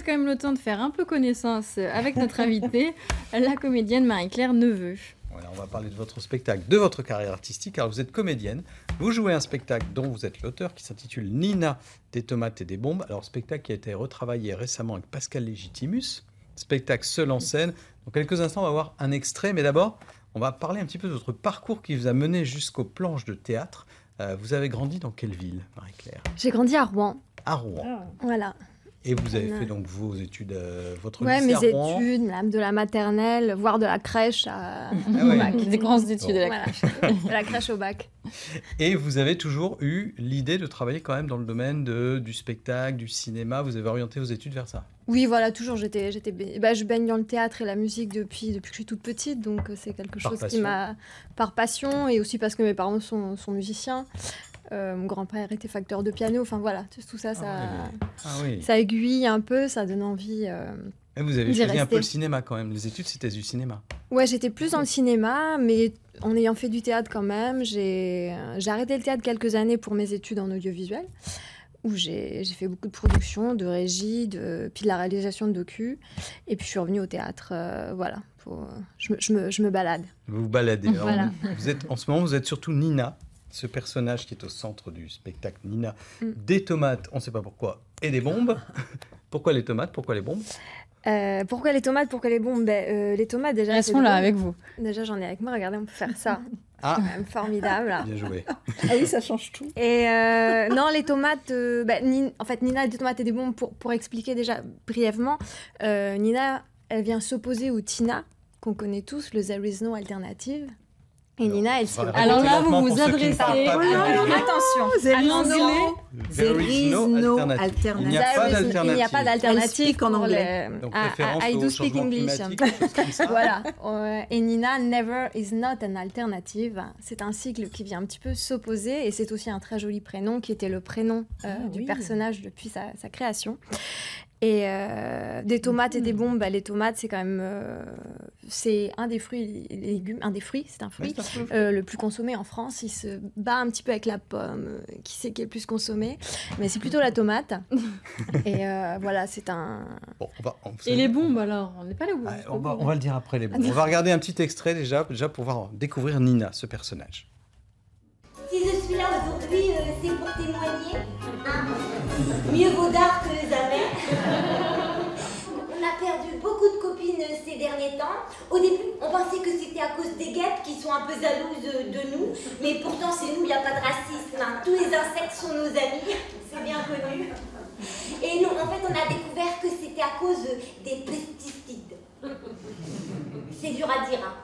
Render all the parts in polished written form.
laisse quand même le temps de faire un peu connaissance avec notre invitée, la comédienne Marie-Claire Neveu. Voilà, on va parler de votre spectacle, de votre carrière artistique. Alors, vous êtes comédienne, vous jouez un spectacle dont vous êtes l'auteur qui s'intitule Nina, des tomates et des bombes. Alors, spectacle qui a été retravaillé récemment avec Pascal Légitimus, spectacle seul en scène. Dans quelques instants, on va voir un extrait, mais d'abord, on va parler un petit peu de votre parcours qui vous a mené jusqu'aux planches de théâtre. Vous avez grandi dans quelle ville, Marie-Claire? J'ai grandi à Rouen. À Rouen. Voilà. Et vous avez fait donc vos études, votre Ouais, lycée mes à Rouen. études, de la maternelle, voire de la crèche au bac. Des grandes études de la Voilà, de la crèche au bac. Et vous avez toujours eu l'idée de travailler quand même dans le domaine du spectacle, du cinéma. Vous avez orienté vos études vers ça. Oui, voilà, toujours. Je baigne dans le théâtre et la musique depuis que je suis toute petite, donc c'est quelque chose qui m'a... Par passion, et aussi parce que mes parents sont musiciens. Mon grand-père était facteur de piano. Enfin voilà, tout ça, ça aiguille un peu, ça donne envie. Et vous avez choisi un peu le cinéma quand même. Les études, c'était du cinéma. Ouais, j'étais plus dans le cinéma, mais en ayant fait du théâtre quand même, j'ai arrêté le théâtre quelques années pour mes études en audiovisuel, où j'ai fait beaucoup de production, de régie, puis de la réalisation de docu. Et puis je suis revenue au théâtre, voilà. Je me balade. Vous vous baladez. Alors, voilà. En ce moment, vous êtes surtout Nina, ce personnage qui est au centre du spectacle. Nina, des tomates, on ne sait pas pourquoi, et des bombes. Pourquoi les tomates? Pourquoi les bombes? Pourquoi les tomates? Pourquoi les bombes? Les tomates, déjà... Elles sont là avec vous. Déjà, j'en ai avec moi. Regardez, on peut faire ça. Ah. C'est quand même formidable. Bien joué. Ah oui, ça change tout. Et non, les tomates... en fait, Nina, des tomates et des bombes, pour expliquer déjà brièvement, Nina, elle vient s'opposer au Tina, qu'on connaît tous, le There is no alternative. Et Nina, elle se... Alors là, vous vous adressez... Alors, attention, à l'anglais, there is no alternative. Il n'y a pas d'alternative. Il n'y a pas d'alternative en anglais. Donc, référence I au do speak changement English. climatique, des choses comme ça. Voilà. Et Nina, never is not an alternative. C'est un cycle qui vient un petit peu s'opposer. Et c'est aussi un très joli prénom qui était le prénom du personnage depuis sa création. Et des tomates et des bombes, les tomates, c'est quand même... c'est un des fruits et légumes... c'est un fruit le plus consommé en France. Il se bat un petit peu avec la pomme, qui c'est qui est le plus consommé. Mais c'est plutôt la tomate. Et voilà, c'est un... Bon, et les bombes, alors? On n'est pas là où on va le dire après, les bombes. On va regarder un petit extrait déjà pour découvrir Nina, ce personnage. Si je suis là aujourd'hui, c'est pour témoigner. Mieux vaut tard que jamais. On a perdu beaucoup de copines ces derniers temps. Au début, on pensait que c'était à cause des guêpes qui sont un peu jalouses de nous. Mais pourtant, chez nous, il n'y a pas de racisme. Tous les insectes sont nos amis. C'est bien connu. Et nous, en fait, on a découvert que c'était à cause des pesticides. C'est dur à dire, hein.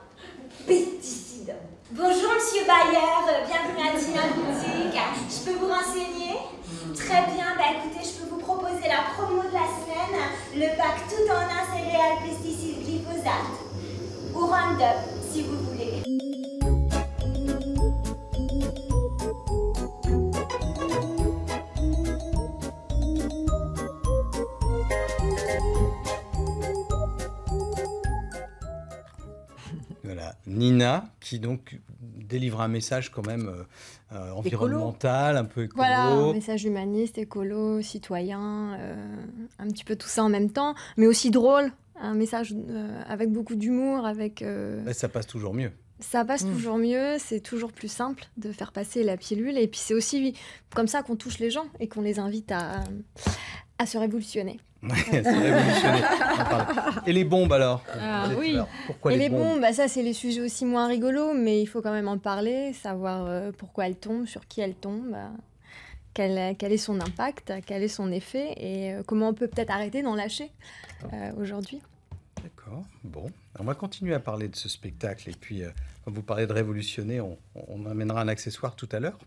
Pesticides. Bonjour Monsieur Bayer, bienvenue à Tina Boutique. Je peux vous renseigner? Très bien, écoutez, je peux vous proposer la promo de la semaine, le pack tout en un céréales pesticides glyphosate. Ou Roundup, si vous voulez. Voilà, Nina, qui donc délivre un message quand même environnemental, un peu écolo. Voilà, un message humaniste, écolo, citoyen, un petit peu tout ça en même temps, mais aussi drôle, un message avec beaucoup d'humour, avec... Ça passe toujours mieux. Ça passe toujours mieux, c'est toujours plus simple de faire passer la pilule, et puis c'est aussi comme ça qu'on touche les gens et qu'on les invite à se révolutionner. C'est révolutionné. Et les bombes alors? Oui. Pourquoi et les bombes? Ça c'est les sujets aussi moins rigolos, mais il faut quand même en parler, savoir pourquoi elles tombent, sur qui elles tombent, quel est son impact, quel est son effet, et comment on peut peut-être arrêter d'en lâcher aujourd'hui. D'accord, bon. On va continuer à parler de ce spectacle, et puis quand vous parlez de révolutionner, on amènera un accessoire tout à l'heure.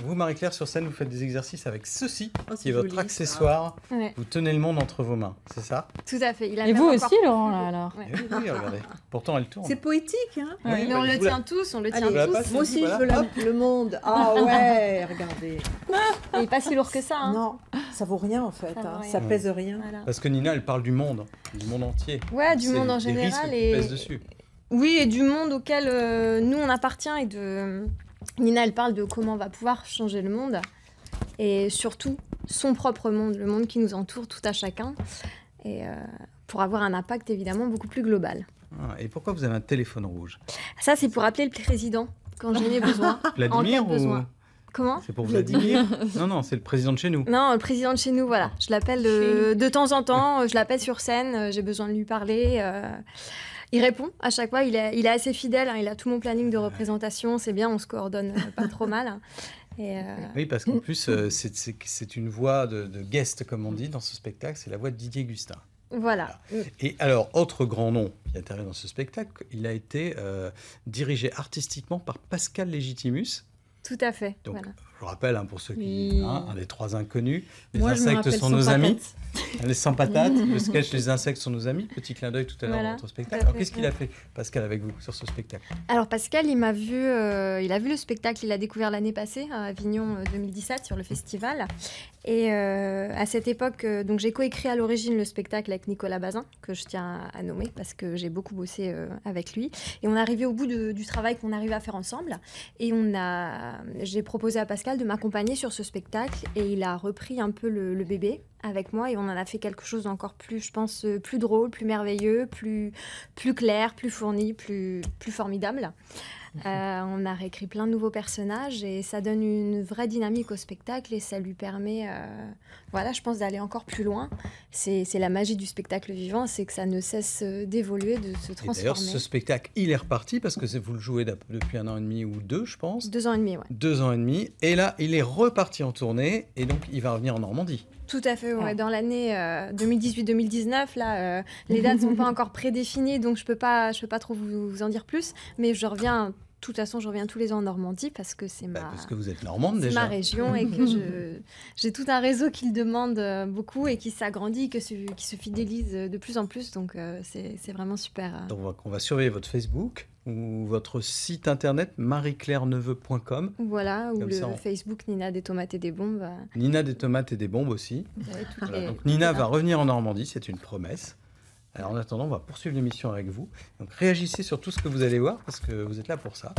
Vous, Marie-Claire, sur scène, vous faites des exercices avec ceci, qui est votre accessoire. Ouais. Vous tenez le monde entre vos mains, c'est ça? Tout à fait. Et vous aussi, Laurent, là, alors? Ouais. Oui, regardez. Pourtant, elle tourne. C'est poétique, hein? Oui, mais on le tient tous, Moi aussi, je veux le monde. Ah ouais, regardez. Il n'est pas si lourd que ça. Hein. Non, ça vaut rien, en fait. Ça pèse rien. Voilà. Parce que Nina, elle parle du monde entier. Ouais, du monde en général. Et pèsent dessus. Oui, et du monde auquel nous, on appartient. Nina, elle parle de comment on va pouvoir changer le monde. Et surtout, son propre monde, le monde qui nous entoure, tout à chacun. et pour avoir un impact évidemment beaucoup plus global. Et pourquoi vous avez un téléphone rouge? Ça, c'est pour appeler le président quand j'en ai besoin. Vladimir en cas de besoin. Comment? C'est pour Vladimir? Non, c'est le président de chez nous. Non, le président de chez nous, voilà. Je l'appelle de temps en temps, je l'appelle sur scène, j'ai besoin de lui parler. Il répond à chaque fois, il est assez fidèle, hein, il a tout mon planning de représentation, c'est bien, on se coordonne pas trop mal. Oui, parce qu'en plus, c'est une voix de guest, comme on dit, dans ce spectacle, c'est la voix de Didier Gustin. Voilà. Et alors, autre grand nom qui intervient dans ce spectacle, il a été dirigé artistiquement par Pascal Légitimus. Tout à fait. Donc, voilà. je rappelle, pour ceux qui... un des 3 inconnus. Les Moi, insectes sont nos amis. Les sans patates. Le sketch Les insectes sont nos amis. Petit clin d'œil tout à l'heure dans votre spectacle. Alors, qu'est-ce qu'il a fait, Pascal, avec vous sur ce spectacle? Alors, Pascal, il a vu le spectacle, il l'a découvert l'année passée à Avignon 2017 sur le festival. Et à cette époque, donc j'ai coécrit à l'origine le spectacle avec Nicolas Bazin, que je tiens à nommer parce que j'ai beaucoup bossé avec lui. Et on est arrivé au bout du travail qu'on arrivait à faire ensemble. Et j'ai proposé à Pascal de m'accompagner sur ce spectacle et il a repris un peu le bébé avec moi et on en a fait quelque chose d'encore plus, je pense, plus drôle, plus merveilleux, plus clair, plus fourni, plus formidable. On a réécrit plein de nouveaux personnages et ça donne une vraie dynamique au spectacle et ça lui permet, je pense, d'aller encore plus loin. C'est la magie du spectacle vivant, c'est que ça ne cesse d'évoluer, de se transformer. Et d'ailleurs, ce spectacle, il est reparti parce que vous le jouez depuis 1 an et demi ou 2, je pense. 2 ans et demi, ouais. 2 ans et demi. Et là, il est reparti en tournée et donc il va revenir en Normandie. Tout à fait, ouais. Dans l'année 2018-2019, là, les dates ne sont pas encore prédéfinies, donc je peux pas trop vous en dire plus, mais je reviens tous les ans en Normandie parce que parce que vous êtes normande déjà. C'est ma région et que j'ai tout un réseau qui le demande beaucoup et qui s'agrandit, qui se fidélise de plus en plus, donc c'est vraiment super. Donc on va surveiller votre Facebook ou votre site internet marieclaireneveu.com. Voilà, ou le Facebook Nina des tomates et des bombes. Nina des tomates et des bombes aussi. Donc Nina va revenir en Normandie, c'est une promesse. Alors en attendant, on va poursuivre l'émission avec vous. Donc réagissez sur tout ce que vous allez voir parce que vous êtes là pour ça.